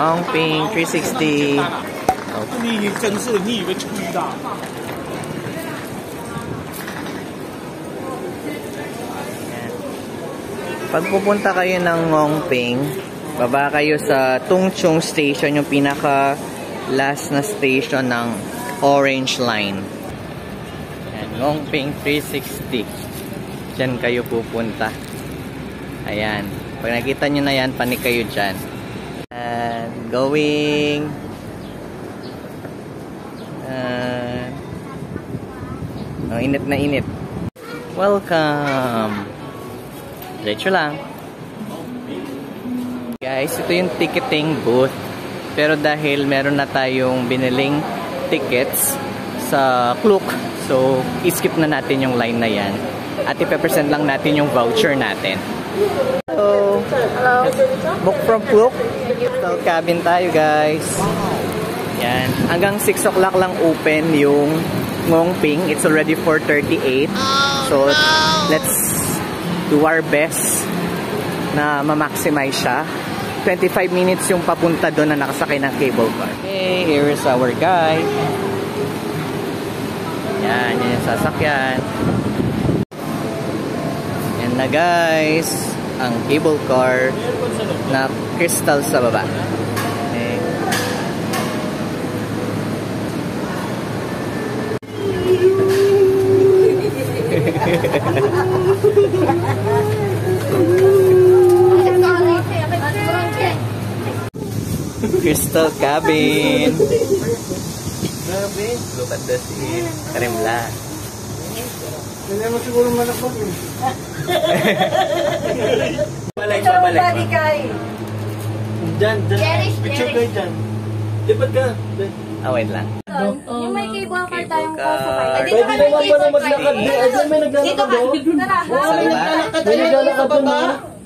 Ongping 360. Pag pupunta kayo ng Ongping, baba kayo sa Tungchung Station, yung pinaka last na station ng Orange Line. Ayan, Ongping 360. Diyan kayo pupunta. Ayan. Pag nakita nyo na yan, panik kayo dyan. And going. Init na init. Welcome. Diretso lang. Guys, ito yung ticketing booth. Pero dahil meron na tayong biniling tickets sa Klook, so i-skip na natin yung line na yan. At i-present lang natin yung voucher natin. Hello. Hello. Book from Klook. So, cabin tayo, guys. Yan. Hanggang 6 o'clock lang open yung Ongping. It's already 4:38. So, let's do our best na ma-maximize siya. 25 minutes yung papunta doon na nakasakay ng cable car. Okay, here is our guide. Yan, yan yung sasakyan. Yan na guys, ang cable car na crystal sa baba. Okay. Crystal cabin. Look at the scene. Karimla. Hindi mo siguro malakot eh. Balik kay. Diyan. Picture kayo dyan. Lipat ka. Wait lang. Yung may cable car tayong kasakay. Pwede naman pala maglakad. Ayun, may naglalakad doon. May naglalakad. May naglalakad doon.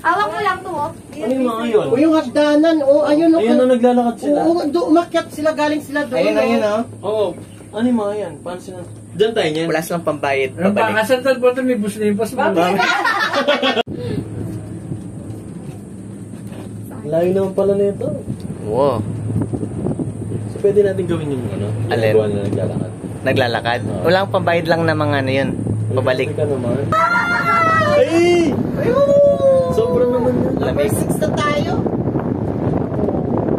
Hawak mo lang to, oh. Ano yung mga yun? O yung hagdanan, ayun o. Ayun na naglalakad sila. Umakyat sila, galing sila doon. Ayun o. Oo. Ano yung mga yan? Paano sila? Diyan tayo niyan. Wala silang pambayad. Ang pangasal tal po ito, may bus limpas mo. Layo naman pala na ito. Wow. So pwede natin gawin yung ano? Alin? Yung na naglalakad. Naglalakad? Walang pambayad lang na mga ano yun. Pabalik. Ka naman. Ay! Sobrang naman yun. Lamig. 6 na tayo.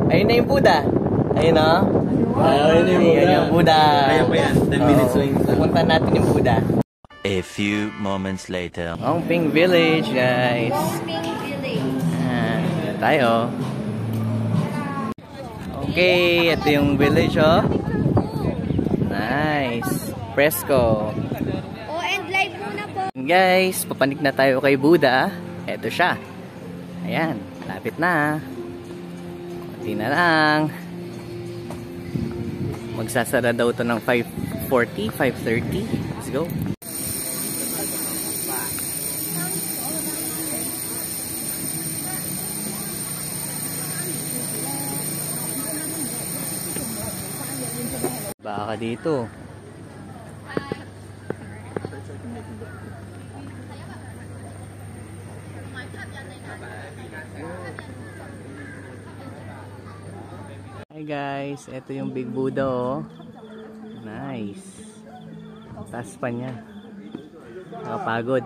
Ayun na yung Buddha. Ayun o. Ayun yung Buddha. Kaya pa yan. 10 minutes lang. Pupunta natin yung Buddha. A few moments later. Ongping Village, guys. Ongping Village. Tayo. Okay, ito yung village, oh. Nice. Fresco. Oh, and live muna po. Guys, papanik na tayo kay Buddha. Ito siya. Ayan, lapit na. Kunti na lang. Magsasara daw ito ng 5:40, 5:30. Let's go. Baka dito. Hi guys, ito yung Big Buddha, oh. Nice. Taas pa niya. Nakapagod.